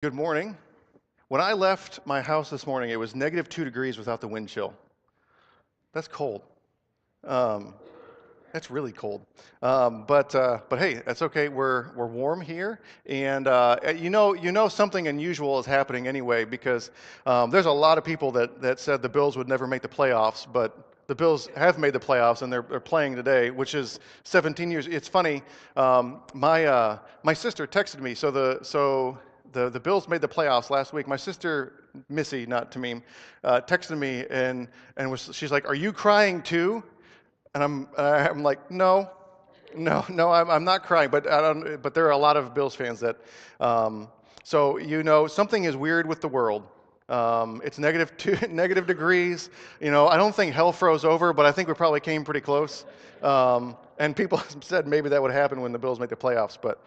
Good morning. When I left my house this morning, it was -2 degrees without the wind chill. That's cold. Um, that's really cold. But hey, that's okay. We're warm here, and you know something unusual is happening anyway because there's a lot of people that said the Bills would never make the playoffs, but the Bills have made the playoffs and they're playing today, which is 17 years. It's funny. My sister texted me. The Bills made the playoffs last week. My sister Missy, not Tamim, texted me and she's like, "Are you crying too?" And I'm like, no, no, I'm not crying, but I don't. But there are a lot of Bills fans that, so something is weird with the world. It's negative degrees. I don't think hell froze over, but I think we probably came pretty close. And people said maybe that would happen when the Bills make the playoffs. But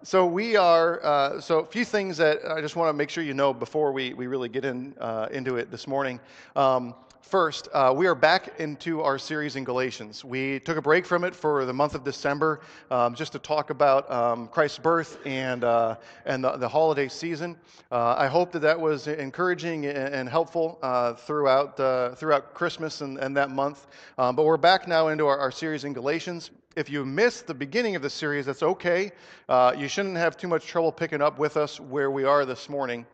so a few things that I just want to make sure you know before we really get into it this morning. First, we are back into our series in Galatians. We took a break from it for the month of December just to talk about Christ's birth and the holiday season. I hope that was encouraging and helpful throughout Christmas and that month. But we're back now into our series in Galatians. If you missed the beginning of the series, that's okay. You shouldn't have too much trouble picking up with us where we are this morning.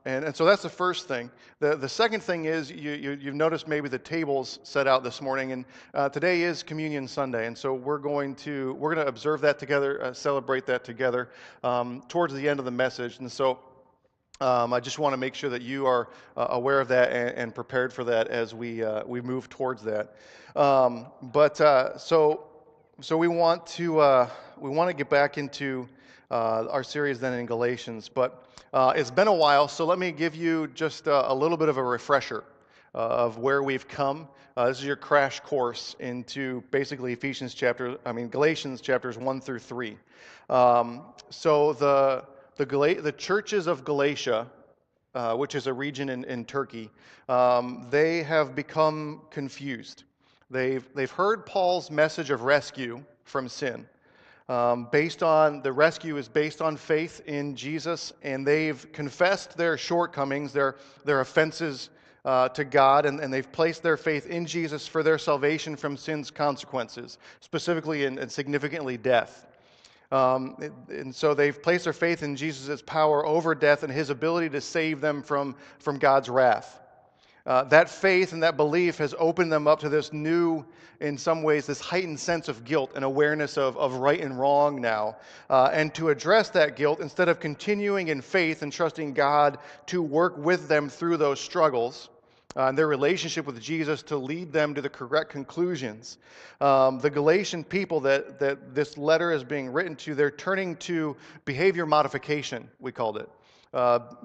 And so that's the first thing. The second thing is you've noticed maybe the tables set out this morning, and today is Communion Sunday, and so we're going to observe that together, celebrate that together towards the end of the message. And so I just want to make sure that you are aware of that and prepared for that as we move towards that. So we want to get back into our series then in Galatians, but it's been a while, so let me give you just a little bit of a refresher of where we've come. This is your crash course into basically Galatians chapters 1 through 3. So the churches of Galatia, which is a region in Turkey, they have become confused. They've heard Paul's message of rescue from sin. The rescue is based on faith in Jesus, and they've confessed their shortcomings, their offenses to God, and they've placed their faith in Jesus for their salvation from sin's consequences, specifically and significantly death. And so they've placed their faith in Jesus' power over death and his ability to save them from God's wrath. That faith and that belief has opened them up to this new, in some ways, this heightened sense of guilt and awareness of right and wrong now. And to address that guilt, instead of continuing in faith and trusting God to work with them through those struggles, and their relationship with Jesus to lead them to the correct conclusions. The Galatian people that this letter is being written to, they're turning to behavior modification, we called it.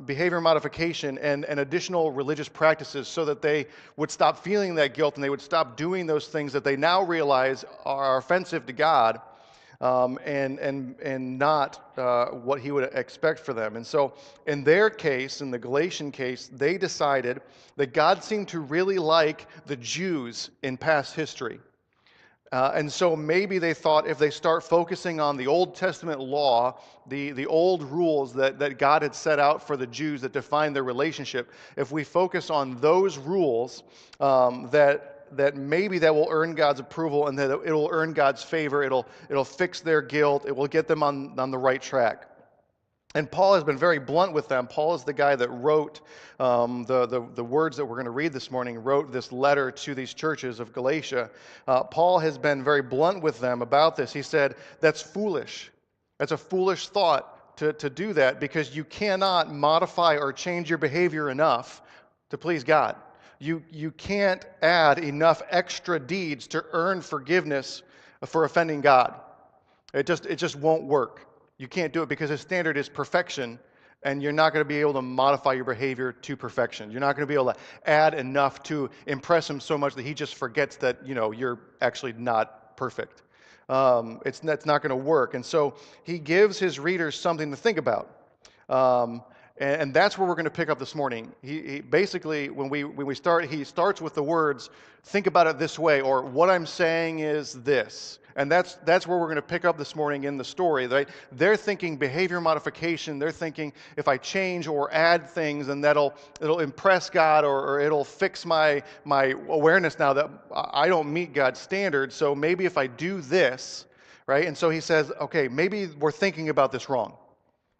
Behavior modification and additional religious practices so that they would stop feeling that guilt and they would stop doing those things that they now realize are offensive to God and not what he would expect for them. And so in their case, in the Galatian case, they decided that God seemed to really like the Jews in past history. And so maybe they thought if they start focusing on the Old Testament law, the old rules that God had set out for the Jews that define their relationship, if we focus on those rules, that maybe that will earn God's approval and that it will earn God's favor. It'll fix their guilt. It will get them on the right track. And Paul has been very blunt with them. Paul is the guy that wrote the words that we're going to read this morning, wrote this letter to these churches of Galatia. Paul has been very blunt with them about this. He said, that's foolish. That's a foolish thought to do that because you cannot modify or change your behavior enough to please God. You can't add enough extra deeds to earn forgiveness for offending God. It just won't work. You can't do it because his standard is perfection, and you're not going to be able to modify your behavior to perfection. You're not going to be able to add enough to impress him so much that he just forgets that you're actually not perfect. That's not going to work. And so he gives his readers something to think about. And that's where we're going to pick up this morning. He basically, when we start, he starts with the words, think about it this way, or what I'm saying is this. And that's where we're going to pick up this morning in the story. They're thinking behavior modification. They're thinking if I change or add things, then it'll impress God, or it'll fix my awareness now that I don't meet God's standards. So maybe if I do this, right? And so he says, okay, maybe we're thinking about this wrong.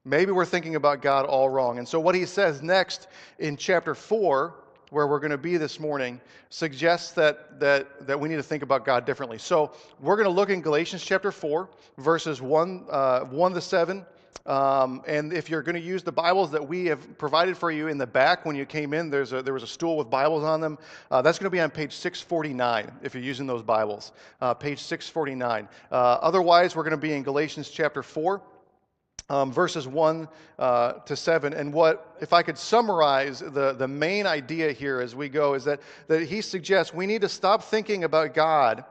Maybe we're thinking about God all wrong. And so what he says next in chapter 4, where we're going to be this morning, suggests that we need to think about God differently. So we're going to look in Galatians chapter 4, verses 1 to 7. And if you're going to use the Bibles that we have provided for you in the back when you came in, there was a stool with Bibles on them. That's going to be on page 649 if you're using those Bibles, page 649. Otherwise, we're going to be in Galatians chapter 4. Verses 1 to 7. And if I could summarize the main idea here as we go, is that he suggests we need to stop thinking about God.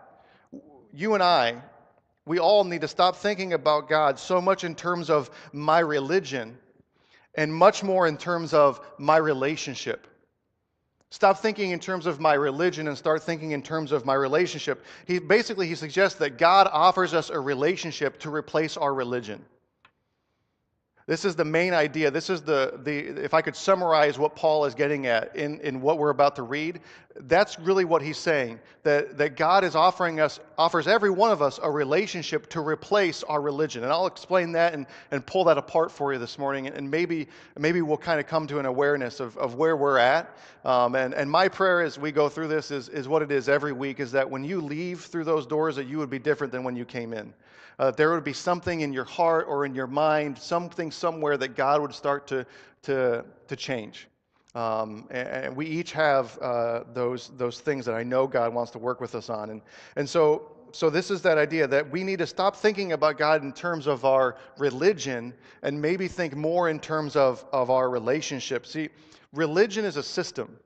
You and we all need to stop thinking about God so much in terms of my religion and much more in terms of my relationship. Stop thinking in terms of my religion and start thinking in terms of my relationship. He suggests that God offers us a relationship to replace our religion. This is the main idea. This is if I could summarize what Paul is getting at in what we're about to read, that's really what he's saying. That God offers every one of us a relationship to replace our religion. And I'll explain that and pull that apart for you this morning. And maybe we'll kind of come to an awareness of where we're at. And my prayer as we go through this is what it is every week, is that when you leave through those doors, that you would be different than when you came in. There would be something in your heart or in your mind, something somewhere that God would start to change. And we each have those things that I know God wants to work with us on. And so this is that idea that we need to stop thinking about God in terms of our religion and maybe think more in terms of our relationship. See, religion is a system.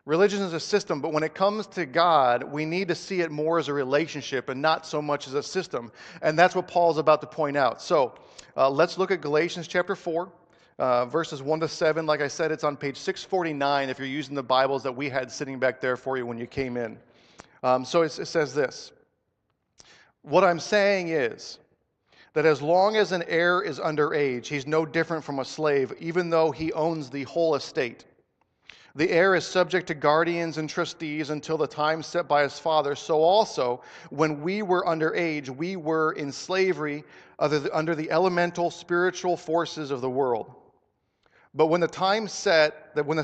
Religion is a system, but when it comes to God, we need to see it more as a relationship and not so much as a system. And that's what Paul's about to point out. So let's look at Galatians chapter 4, verses 1 to 7. Like I said, it's on page 649 if you're using the Bibles that we had sitting back there for you when you came in. So it says this. What I'm saying is that as long as an heir is underage, he's no different from a slave, even though he owns the whole estate. The heir is subject to guardians and trustees until the time set by his father. So also, when we were underage, we were in slavery under the elemental spiritual forces of the world. But when the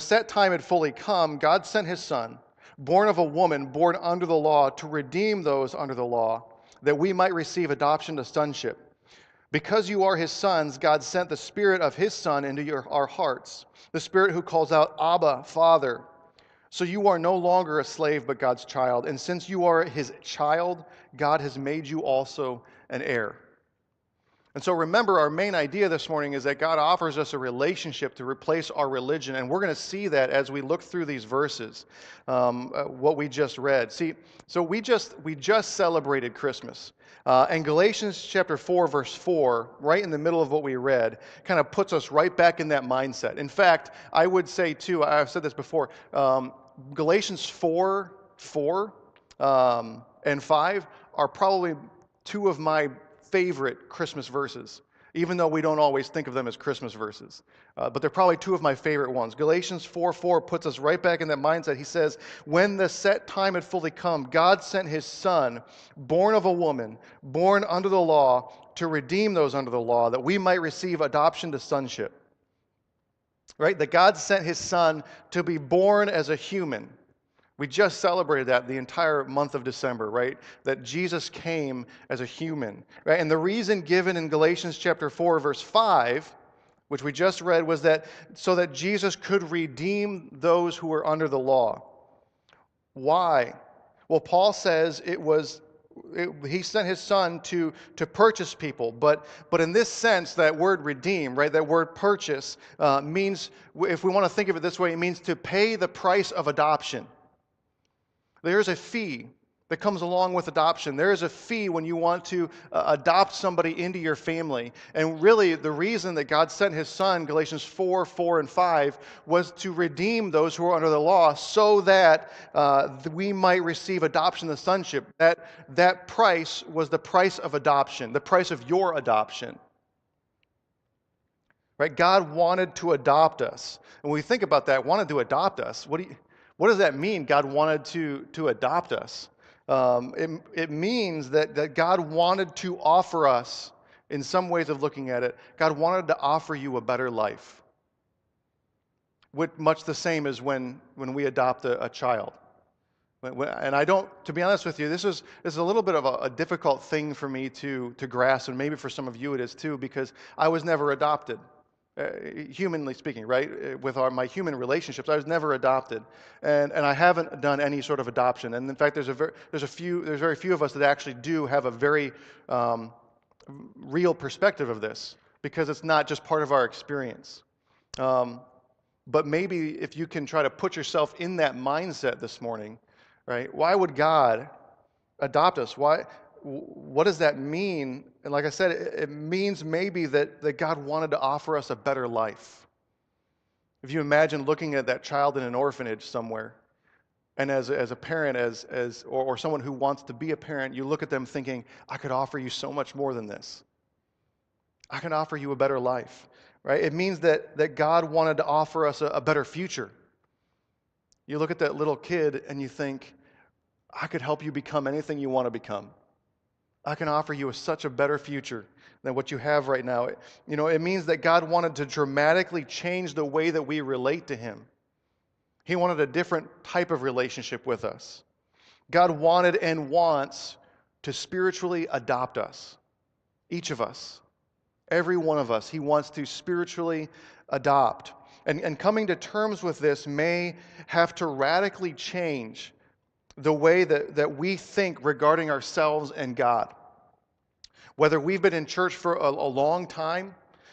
set time had fully come, God sent his son, born of a woman, born under the law, to redeem those under the law, that we might receive adoption to sonship. Because you are his sons, God sent the Spirit of his Son into our hearts, the Spirit who calls out, Abba, Father. So you are no longer a slave, but God's child. And since you are his child, God has made you also an heir. And so remember, our main idea this morning is that God offers us a relationship to replace our religion. And we're going to see that as we look through these verses, what we just read. See, so we just celebrated Christmas. And Galatians chapter 4, verse 4, right in the middle of what we read, kind of puts us right back in that mindset. In fact, I would say, too, I've said this before, Galatians 4, and 5 are probably two of my favorite Christmas verses, even though we don't always think of them as Christmas verses. But they're probably two of my favorite ones. Galatians 4:4 puts us right back in that mindset. He says, when the set time had fully come, God sent his son, born of a woman, born under the law, to redeem those under the law, that we might receive adoption to sonship. Right? That God sent his son to be born as a human. We just celebrated that the entire month of December, right? That Jesus came as a human, right? And the reason given in Galatians chapter 4, verse 5, which we just read, was that so that Jesus could redeem those who were under the law. Why? Well, Paul says he sent his son to purchase people, but in this sense, that word redeem, right? That word purchase means, if we want to think of it this way, it means to pay the price of adoption. There's a fee that comes along with adoption. There is a fee when you want to adopt somebody into your family. And really, the reason that God sent his son, Galatians 4, and 5, was to redeem those who are under the law so that we might receive adoption to sonship. That price was the price of adoption, the price of your adoption. Right? God wanted to adopt us. And when we think about that, wanted to adopt us, what does that mean, God wanted to adopt us? It means that God wanted to offer us, in some ways of looking at it, God wanted to offer you a better life. Much the same as when we adopt a child. And I don't, to be honest with you, this is a little bit of a difficult thing for me to grasp, and maybe for some of you it is too, because I was never adopted. Humanly speaking, right? With my human relationships, I was never adopted, and I haven't done any sort of adoption. And in fact, there's very few of us that actually do have a very real perspective of this, because it's not just part of our experience. But maybe if you can try to put yourself in that mindset this morning, right? Why would God adopt us? What does that mean? And like I said, it means maybe that God wanted to offer us a better life. If you imagine looking at that child in an orphanage somewhere, and as a parent, or someone who wants to be a parent, you look at them thinking, I could offer you so much more than this. I can offer you a better life, right? It means that God wanted to offer us a better future. You look at that little kid and you think, I could help you become anything you want to become. I can offer you such a better future than what you have right now. It means that God wanted to dramatically change the way that we relate to him. He wanted a different type of relationship with us. God wanted and wants to spiritually adopt us. Each of us. Every one of us. He wants to spiritually adopt. And coming to terms with this may have to radically change the way that we think regarding ourselves and God. Whether we've been in church for a long time,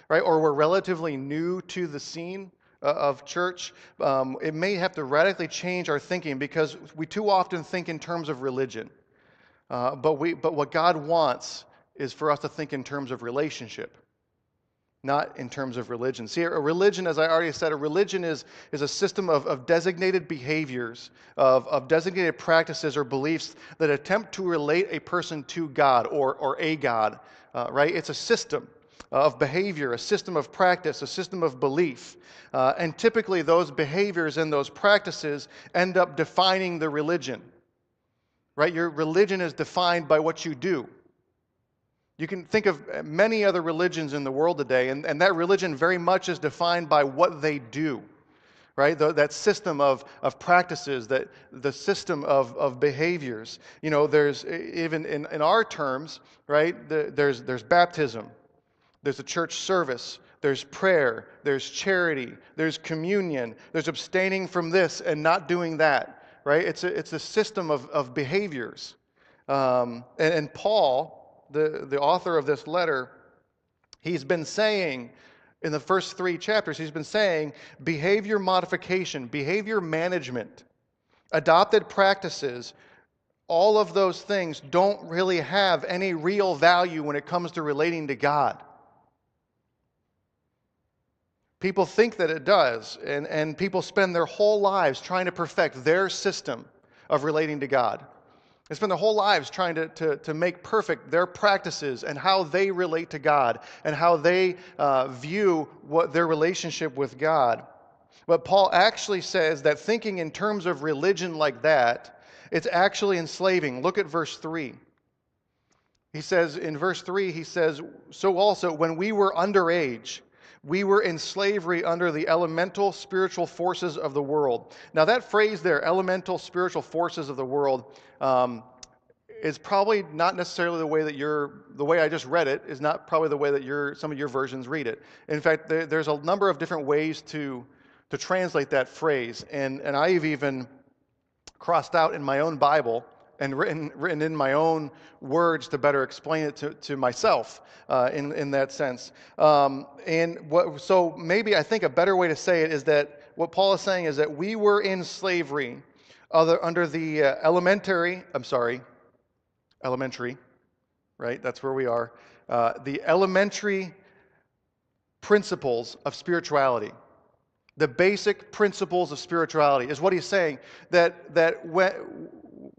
right, or we're relatively new to the scene of church, it may have to radically change our thinking, because we too often think in terms of religion. But what God wants is for us to think in terms of relationship, not in terms of religion. See, a religion, as I already said, a religion is a system of designated behaviors, of designated practices or beliefs that attempt to relate a person to God or a God, right? It's a system of behavior, a system of practice, a system of belief. And typically those behaviors and those practices end up defining the religion, right? Your religion is defined by what you do. You can think of many other religions in the world today, and that religion very much is defined by what they do, right? That system of practices, the system of behaviors. There's, even in our terms, right, there's baptism, there's a church service, there's prayer, there's charity, there's communion, there's abstaining from this and not doing that, right? It's a system of behaviors. And Paul, the author of this letter, he's been saying in the first 3 chapters, he's been saying behavior modification, behavior management, adopted practices, all of those things don't really have any real value when it comes to relating to God. People think that it does, and people spend their whole lives trying to perfect their system of relating to God. They spend their whole lives trying to make perfect their practices and how they relate to God and how they view their relationship with God. But Paul actually says that thinking in terms of religion like that, it's actually enslaving. Look at verse 3. He says, in verse 3, he says, so also when we were underage, we were in slavery under the elemental spiritual forces of the world. Now that phrase there, elemental spiritual forces of the world, is probably not necessarily the way I just read it, is not probably the way that some of your versions read it. In fact, there's a number of different ways to translate that phrase, and I've even crossed out in my own Bible and written in my own words to better explain it to myself in that sense. So maybe I think a better way to say it is that what Paul is saying is that we were in slavery Under the elementary, right? That's where we are. The elementary principles of spirituality. The basic principles of spirituality is what he's saying,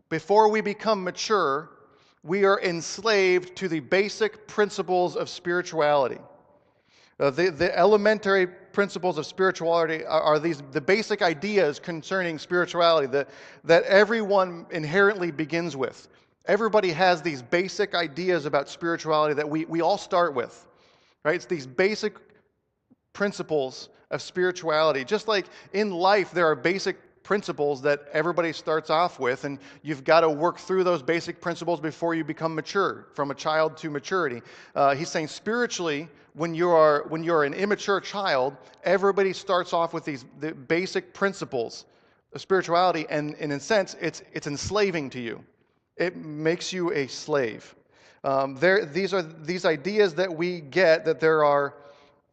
before we become mature, we are enslaved to the basic principles of spirituality. The elementary principles of spirituality are the basic ideas concerning spirituality that everyone inherently begins with. Everybody has these basic ideas about spirituality that we all start with, right? It's these basic principles of spirituality. Just like in life, there are basic principles that everybody starts off with, and you've got to work through those basic principles before you become mature, from a child to maturity. He's saying spiritually, when you're an immature child, everybody starts off with the basic principles of spirituality, and in a sense, it's enslaving to you. It makes you a slave. These are these ideas that we get, that there are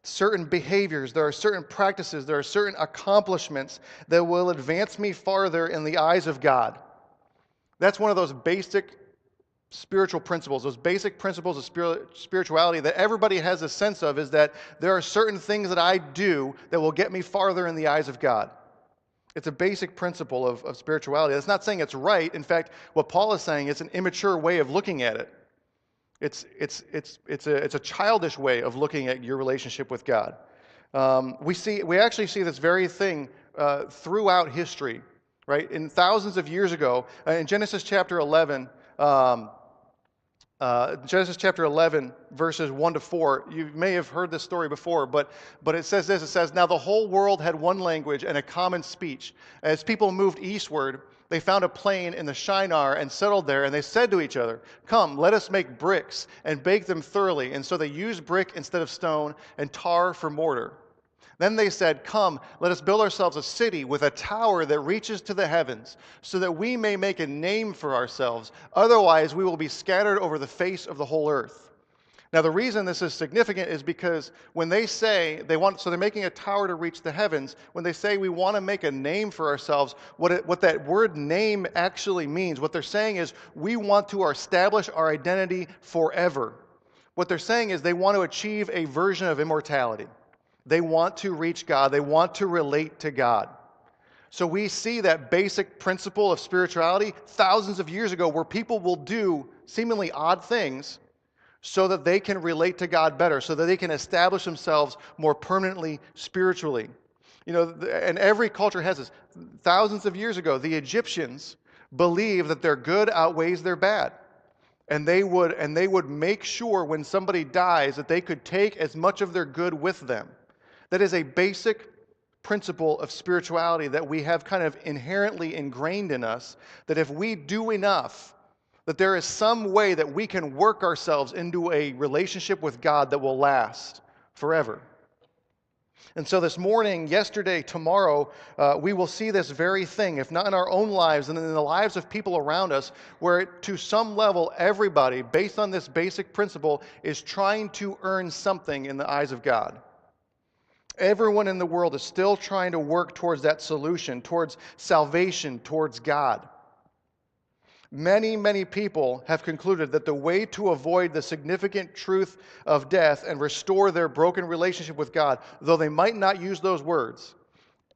certain behaviors, there are certain practices, there are certain accomplishments that will advance me farther in the eyes of God. That's one of those basic spiritual principles, those basic principles of spirituality that everybody has a sense of, is that there are certain things that I do that will get me farther in the eyes of God. It's a basic principle of spirituality. That's not saying it's right. In fact, what Paul is saying, it's an immature way of looking at it. It's a childish way of looking at your relationship with God. We actually see this very thing throughout history, right? In thousands of years ago, in Genesis chapter 11, verses 1 to 4, you may have heard this story before, but it says this. It says, "Now the whole world had one language and a common speech. As people moved eastward, they found a plain in the Shinar and settled there, and they said to each other, 'Come, let us make bricks and bake them thoroughly.' And so they used brick instead of stone and tar for mortar. Then they said, 'Come, let us build ourselves a city with a tower that reaches to the heavens, so that we may make a name for ourselves. Otherwise, we will be scattered over the face of the whole earth.'" Now, the reason this is significant is because when they say so they're making a tower to reach the heavens. When they say we want to make a name for ourselves, what that word name actually means, what they're saying is we want to establish our identity forever. What they're saying is they want to achieve a version of immortality. They want to reach God. They want to relate to God. So we see that basic principle of spirituality thousands of years ago, where people will do seemingly odd things so that they can relate to God better, so that they can establish themselves more permanently spiritually. And every culture has this. Thousands of years ago, the Egyptians believed that their good outweighs their bad. And they would make sure when somebody dies that they could take as much of their good with them. That is a basic principle of spirituality that we have kind of inherently ingrained in us, that if we do enough, that there is some way that we can work ourselves into a relationship with God that will last forever. And so this morning, yesterday, tomorrow, we will see this very thing, if not in our own lives, and in the lives of people around us, where to some level, everybody, based on this basic principle, is trying to earn something in the eyes of God. Everyone in the world is still trying to work towards that solution, towards salvation, towards God. Many, many people have concluded that the way to avoid the significant truth of death and restore their broken relationship with God, though they might not use those words,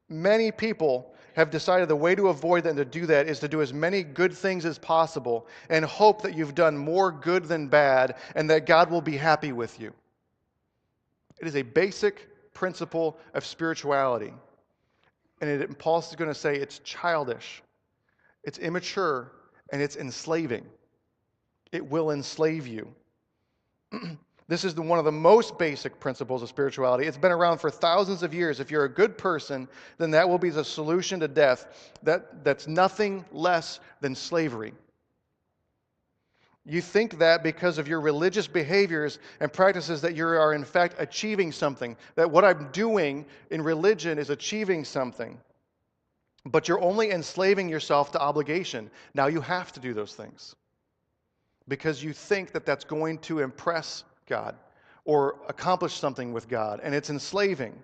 many people have decided the way to avoid that and to do that is to do as many good things as possible and hope that you've done more good than bad and that God will be happy with you. It is a basic principle of spirituality. And Paul is going to say it's childish, it's immature, and it's enslaving. It will enslave you. This is one of the most basic principles of spirituality. It's been around for thousands of years. If you're a good person, then that will be the solution to death. That's nothing less than slavery. You think that because of your religious behaviors and practices that you are in fact achieving something, that what I'm doing in religion is achieving something. But you're only enslaving yourself to obligation. Now you have to do those things because you think that that's going to impress God or accomplish something with God, and it's enslaving.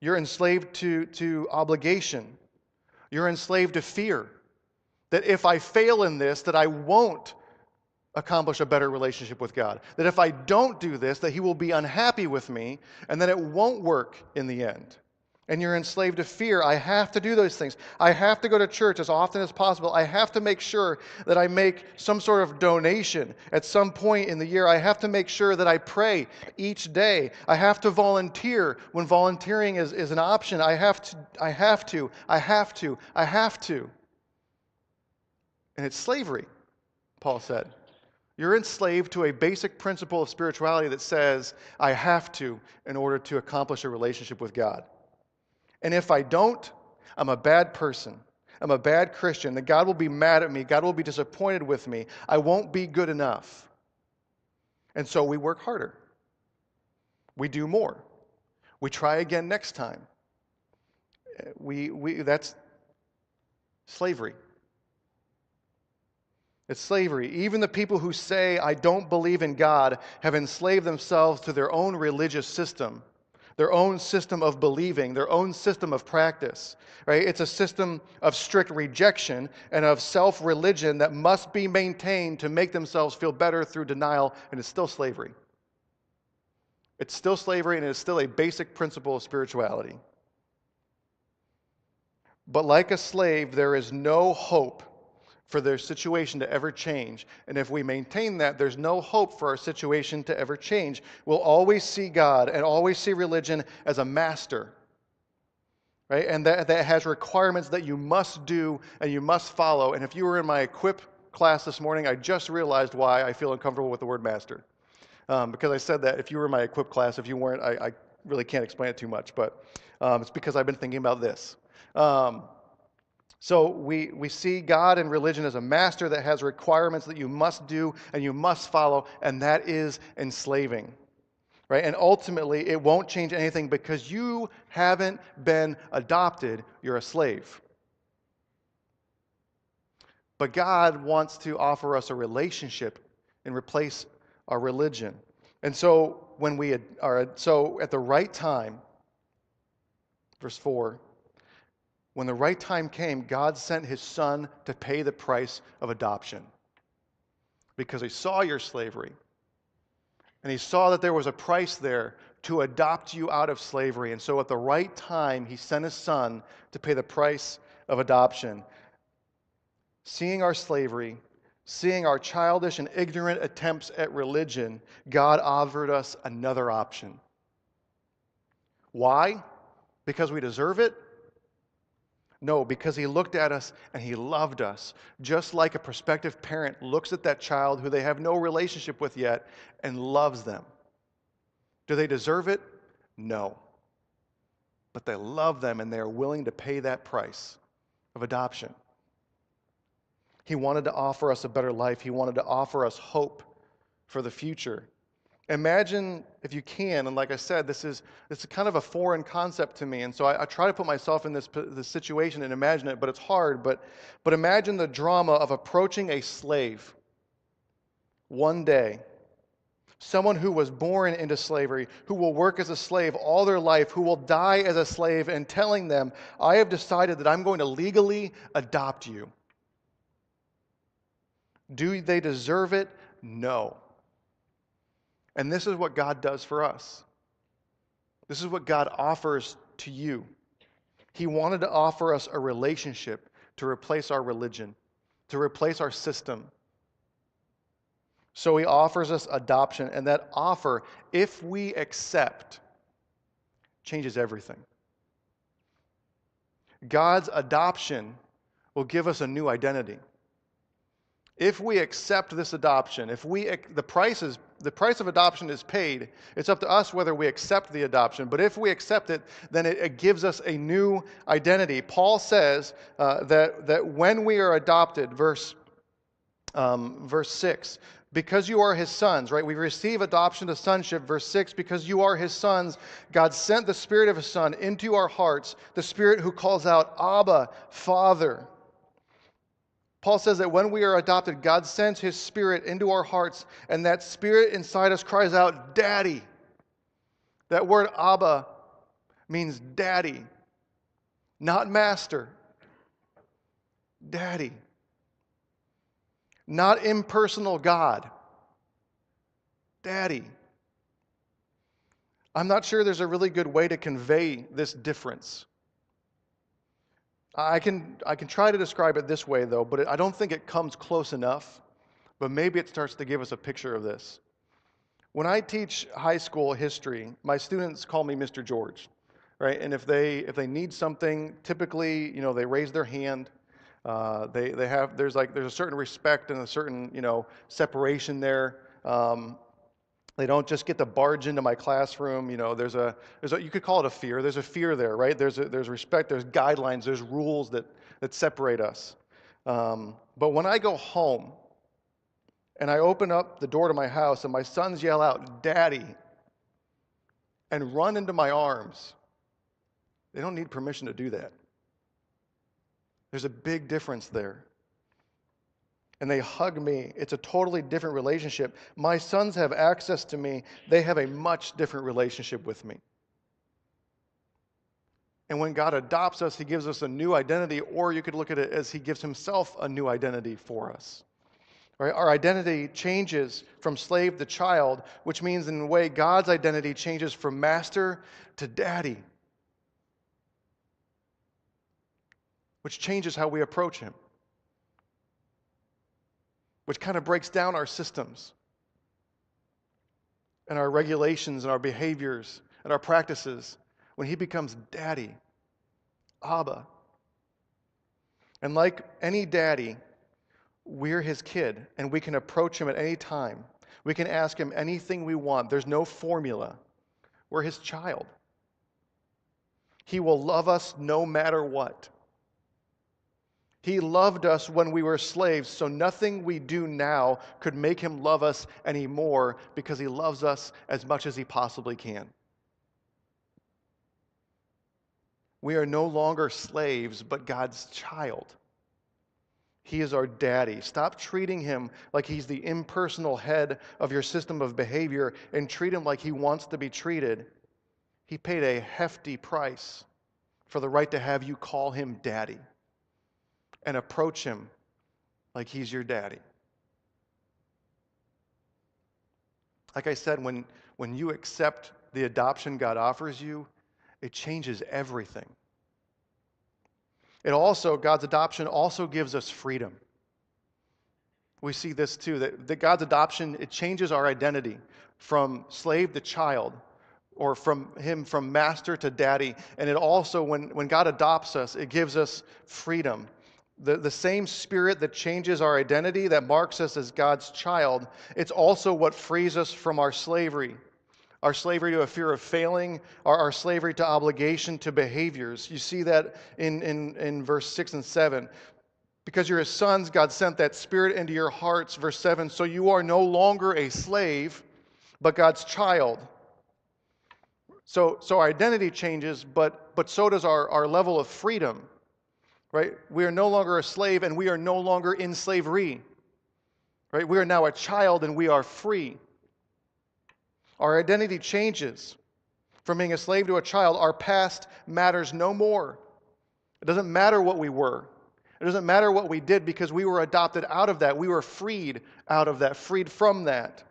You're enslaved to obligation. You're enslaved to fear that if I fail in this, that I won't accomplish a better relationship with God. That if I don't do this, that He will be unhappy with me, and that it won't work in the end. And you're enslaved to fear. I have to do those things. I have to go to church as often as possible. I have to make sure that I make some sort of donation at some point in the year. I have to make sure that I pray each day. I have to volunteer when volunteering is an option. I have to. And it's slavery, Paul said. You're enslaved to a basic principle of spirituality that says, I have to in order to accomplish a relationship with God. And if I don't, I'm a bad person. I'm a bad Christian. That God will be mad at me. God will be disappointed with me. I won't be good enough. And so we work harder. We do more. We try again next time. That's slavery. It's slavery. Even the people who say, I don't believe in God, have enslaved themselves to their own religious system, their own system of believing, their own system of practice. Right? It's a system of strict rejection and of self-religion that must be maintained to make themselves feel better through denial, and it's still slavery. It's still slavery, and it is still a basic principle of spirituality. But like a slave, there is no hope for their situation to ever change. And if we maintain that, there's no hope for our situation to ever change. We'll always see God and always see religion as a master, right? And that has requirements that you must do and you must follow. And if you were in my Equip class this morning, I just realized why I feel uncomfortable with the word master. Because I said that if you were in my Equip class, if you weren't, I really can't explain it too much, but it's because I've been thinking about this. So we see God and religion as a master that has requirements that you must do and you must follow, and that is enslaving, right? And ultimately, it won't change anything because you haven't been adopted. You're a slave. But God wants to offer us a relationship and replace our religion. And so at the right time, verse 4, when the right time came, God sent His Son to pay the price of adoption. Because He saw your slavery. And He saw that there was a price there to adopt you out of slavery. And so at the right time, He sent His Son to pay the price of adoption. Seeing our slavery, seeing our childish and ignorant attempts at religion, God offered us another option. Why? Because we deserve it? No, because He looked at us and He loved us, just like a prospective parent looks at that child who they have no relationship with yet and loves them. Do they deserve it? No. But they love them and they are willing to pay that price of adoption. He wanted to offer us a better life. He wanted to offer us hope for the future. Imagine, if you can, and like I said, this is kind of a foreign concept to me, and so I try to put myself in this situation and imagine it, but it's hard. But imagine the drama of approaching a slave one day, someone who was born into slavery, who will work as a slave all their life, who will die as a slave, and telling them, I have decided that I'm going to legally adopt you. Do they deserve it? No. And this is what God does for us. This is what God offers to you. He wanted to offer us a relationship to replace our religion, to replace our system. So He offers us adoption, and that offer, if we accept, changes everything. God's adoption will give us a new identity. If we accept this adoption, the price of adoption is paid. It's up to us whether we accept the adoption. But if we accept it, then it gives us a new identity. Paul says that when we are adopted, verse 6, because you are His sons, right? We receive adoption to sonship, verse 6, because you are His sons, God sent the Spirit of His Son into our hearts, the Spirit who calls out, Abba, Father. Paul says that when we are adopted, God sends His Spirit into our hearts, and that Spirit inside us cries out, Daddy. That word Abba means daddy, not master. Daddy. Not impersonal God. Daddy. I'm not sure there's a really good way to convey this difference. I can try to describe it this way, though, but I don't think it comes close enough. But maybe it starts to give us a picture of this. When I teach high school history, my students call me Mr. George, right? And if they need something, typically, they raise their hand. There's a certain respect and a certain separation there. They don't just get to barge into my classroom. You could call it a fear. There's a fear there, right? There's respect. There's guidelines. There's rules that separate us. But when I go home and I open up the door to my house and my sons yell out, "Daddy," and run into my arms, they don't need permission to do that. There's a big difference there. And they hug me. It's a totally different relationship. My sons have access to me. They have a much different relationship with me. And when God adopts us, he gives us a new identity, or you could look at it as he gives himself a new identity for us. Right? Our identity changes from slave to child, which means in a way God's identity changes from master to daddy, which changes how we approach him, which kind of breaks down our systems and our regulations and our behaviors and our practices when he becomes daddy, Abba. And like any daddy, we're his kid, and we can approach him at any time. We can ask him anything we want. There's no formula. We're his child. He will love us no matter what. He loved us when we were slaves, so nothing we do now could make him love us anymore because he loves us as much as he possibly can. We are no longer slaves, but God's child. He is our daddy. Stop treating him like he's the impersonal head of your system of behavior and treat him like he wants to be treated. He paid a hefty price for the right to have you call him daddy and approach him like he's your daddy. Like I said, when you accept the adoption God offers you, it changes everything. God's adoption also gives us freedom. We see this too, that God's adoption, it changes our identity from slave to child, or from master to daddy. And it also, when God adopts us, it gives us freedom. The same spirit that changes our identity, that marks us as God's child, it's also what frees us from our slavery to a fear of failing, our slavery to obligation, to behaviors. You see that in verse 6 and 7. Because you're his sons, God sent that spirit into your hearts, verse 7, so you are no longer a slave, but God's child. So our identity changes, but so does our level of freedom. Right? We are no longer a slave, and we are no longer in slavery. Right? We are now a child, and we are free. Our identity changes from being a slave to a child. Our past matters no more. It doesn't matter what we were. It doesn't matter what we did, because we were adopted out of that. We were freed out of that, freed from that.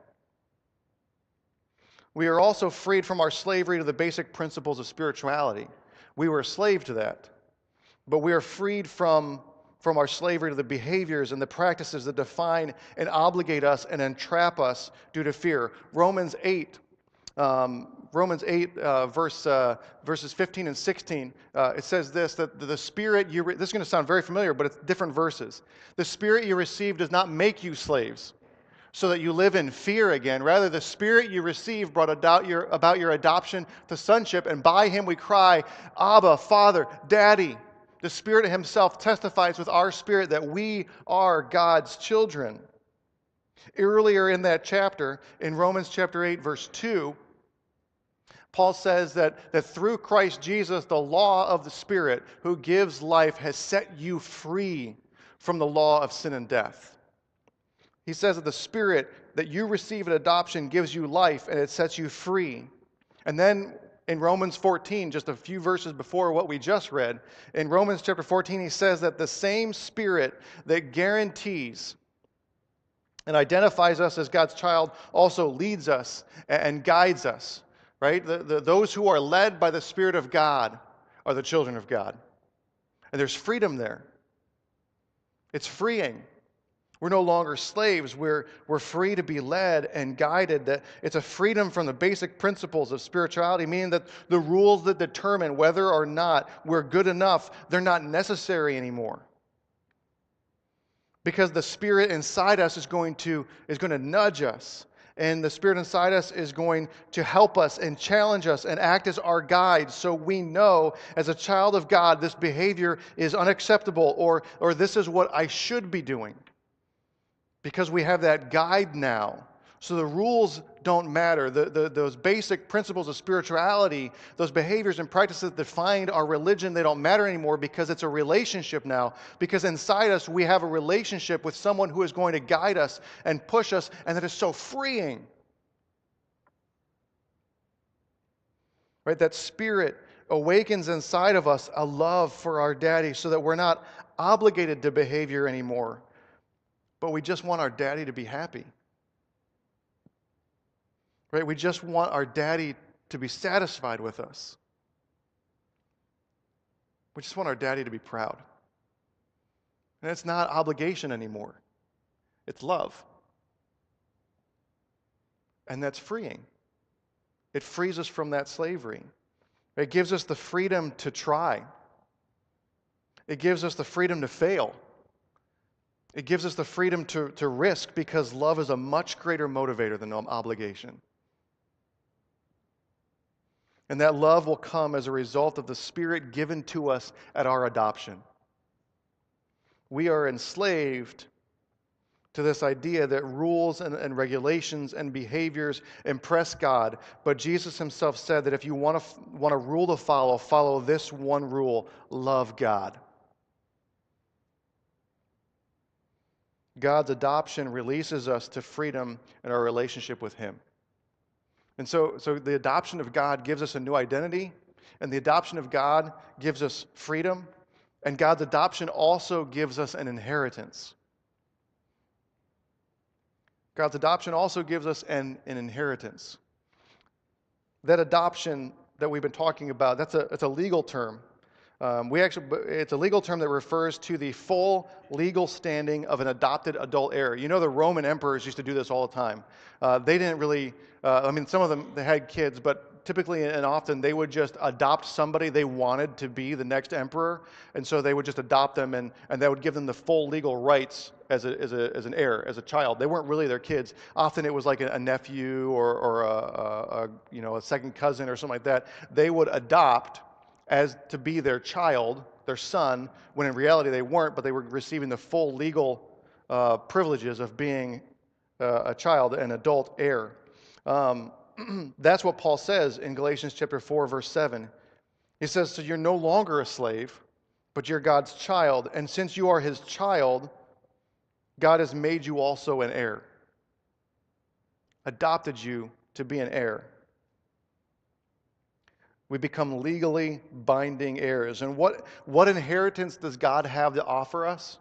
We are also freed from our slavery to the basic principles of spirituality. We were a slave to that. But we are freed from our slavery to the behaviors and the practices that define and obligate us and entrap us due to fear. Romans 8, verses 15 and 16, it says this, that the Spirit this is going to sound very familiar, but it's different verses. The Spirit you received does not make you slaves, so that you live in fear again. Rather, the Spirit you received brought about your adoption to sonship, and by him we cry, Abba, Father, Daddy. The Spirit himself testifies with our spirit that we are God's children. Earlier in that chapter, in Romans chapter 8, verse 2, Paul says that through Christ Jesus, the law of the Spirit who gives life has set you free from the law of sin and death. He says that the Spirit that you receive at adoption gives you life, and it sets you free. And then In Romans 14, just a few verses before what we just read, in Romans chapter 14, he says that the same Spirit that guarantees and identifies us as God's child also leads us and guides us, right? Those who are led by the Spirit of God are the children of God. And there's freedom there. It's freeing. We're no longer slaves. We're free to be led and guided. That it's a freedom from the basic principles of spirituality, meaning that the rules that determine whether or not we're good enough, they're not necessary anymore. Because the Spirit inside us is going to nudge us. And the Spirit inside us is going to help us and challenge us and act as our guide, so we know as a child of God this behavior is unacceptable, or this is what I should be doing. Because we have that guide now. So the rules don't matter. Those basic principles of spirituality, those behaviors and practices that defined our religion, they don't matter anymore because it's a relationship now. Because inside us we have a relationship with someone who is going to guide us and push us, and that is so freeing. Right? That Spirit awakens inside of us a love for our daddy so that we're not obligated to behavior anymore, but we just want our daddy to be happy. Right? We just want our daddy to be satisfied with us. We just want our daddy to be proud. And it's not obligation anymore. It's love. And that's freeing. It frees us from that slavery. It gives us the freedom to try. It gives us the freedom to fail. It gives us the freedom to risk, because love is a much greater motivator than obligation. And that love will come as a result of the Spirit given to us at our adoption. We are enslaved to this idea that rules and regulations and behaviors impress God. But Jesus himself said that if you want a rule to follow this one rule: love God. God's adoption releases us to freedom in our relationship with him. And so the adoption of God gives us a new identity, and the adoption of God gives us freedom, and God's adoption also gives us an inheritance. God's adoption also gives us an inheritance. That adoption that we've been talking about, it's a legal term. It's a legal term that refers to the full legal standing of an adopted adult heir. You know, the Roman emperors used to do this all the time. They didn't really, some of them, they had kids, but typically and often they would just adopt somebody they wanted to be the next emperor, and so they would just adopt them, and that would give them the full legal rights as an heir, as a child. They weren't really their kids. Often it was like a nephew or a second cousin or something like that. They would adopt as to be their child, their son, when in reality they weren't, but they were receiving the full legal privileges of being a child, an adult heir. That's what Paul says in Galatians chapter 4, verse 7. He says, so you're no longer a slave, but you're God's child, and since you are his child, God has made you also an heir. Adopted you to be an heir. We become legally binding heirs. And what inheritance does God have to offer us?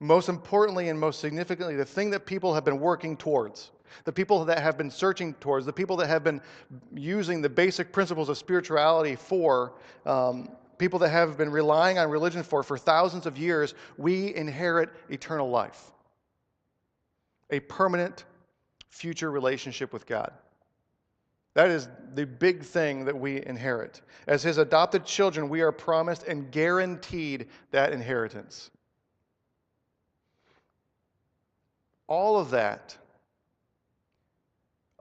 Most importantly and most significantly, the thing that people have been working towards, the people that have been searching towards, the people that have been using the basic principles of spirituality for, people that have been relying on religion for thousands of years, we inherit eternal life. A permanent future relationship with God. That is the big thing that we inherit. As his adopted children, we are promised and guaranteed that inheritance. All of that,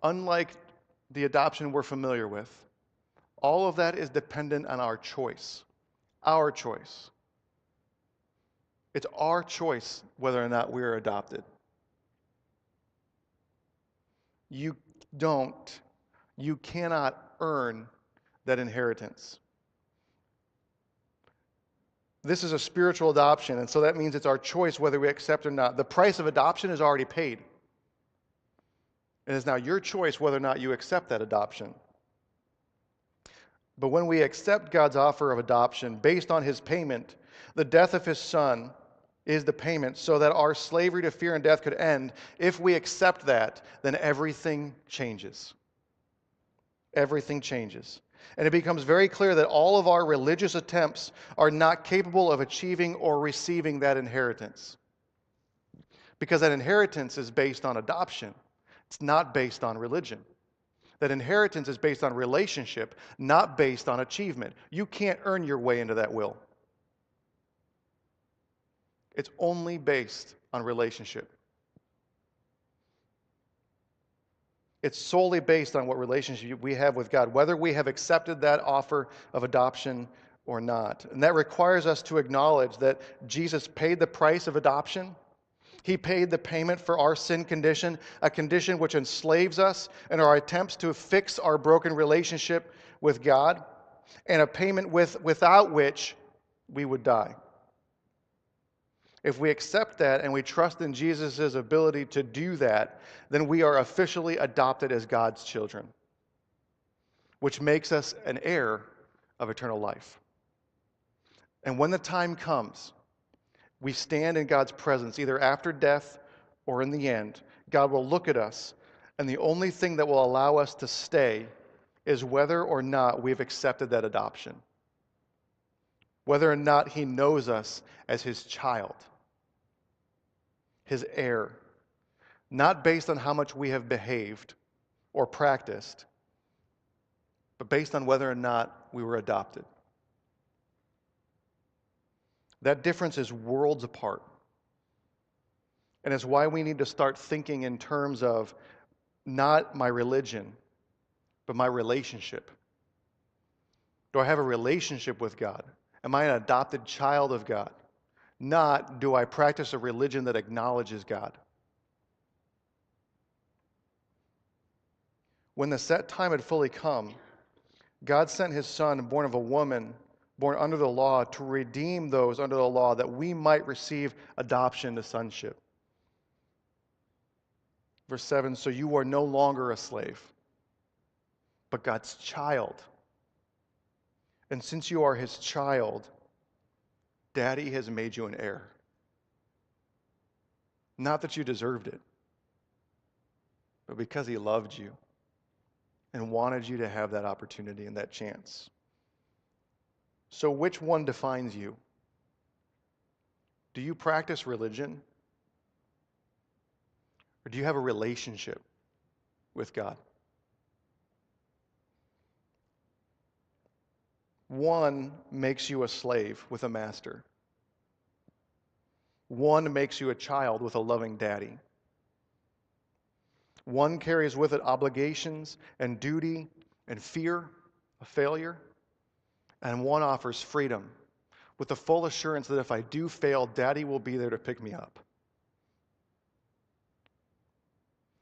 unlike the adoption we're familiar with, all of that is dependent on our choice. Our choice. It's our choice whether or not we are adopted. You cannot earn that inheritance. This is a spiritual adoption, and so that means it's our choice whether we accept or not. The price of adoption is already paid. It is now your choice whether or not you accept that adoption. But when we accept God's offer of adoption based on his payment, the death of his son is the payment so that our slavery to fear and death could end. If we accept that, then everything changes. Everything changes. And it becomes very clear that all of our religious attempts are not capable of achieving or receiving that inheritance. Because that inheritance is based on adoption. It's not based on religion. That inheritance is based on relationship, not based on achievement. You can't earn your way into that will. It's only based on relationship. It's solely based on what relationship we have with God, whether we have accepted that offer of adoption or not. And that requires us to acknowledge that Jesus paid the price of adoption. He paid the payment for our sin condition, a condition which enslaves us in our attempts to fix our broken relationship with God, and a payment without which we would die. If we accept that and we trust in Jesus' ability to do that, then we are officially adopted as God's children, which makes us an heir of eternal life. And when the time comes, we stand in God's presence, either after death or in the end. God will look at us, and the only thing that will allow us to stay is whether or not we've accepted that adoption, whether or not he knows us as his child, his heir, not based on how much we have behaved or practiced, but based on whether or not we were adopted. That difference is worlds apart. And it's why we need to start thinking in terms of not my religion, but my relationship. Do I have a relationship with God? Am I an adopted child of God? Not, do I practice a religion that acknowledges God? When the set time had fully come, God sent his Son, born of a woman, born under the law, to redeem those under the law, that we might receive adoption to sonship. Verse 7, so you are no longer a slave, but God's child. And since you are his child, Daddy has made you an heir. Not that you deserved it, but because he loved you and wanted you to have that opportunity and that chance. So which one defines you? Do you practice religion? Or do you have a relationship with God? One makes you a slave with a master. One makes you a child with a loving daddy. One carries with it obligations and duty and fear of failure. And one offers freedom with the full assurance that if I do fail, Daddy will be there to pick me up.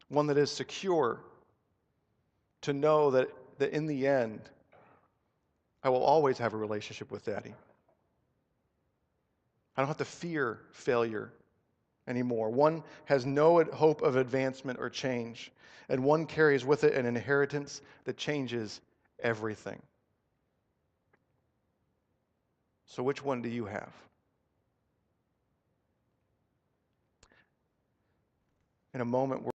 One that is secure to know that in the end, I will always have a relationship with Daddy. I don't have to fear failure anymore. One has no hope of advancement or change, and one carries with it an inheritance that changes everything. So which one do you have? In a moment,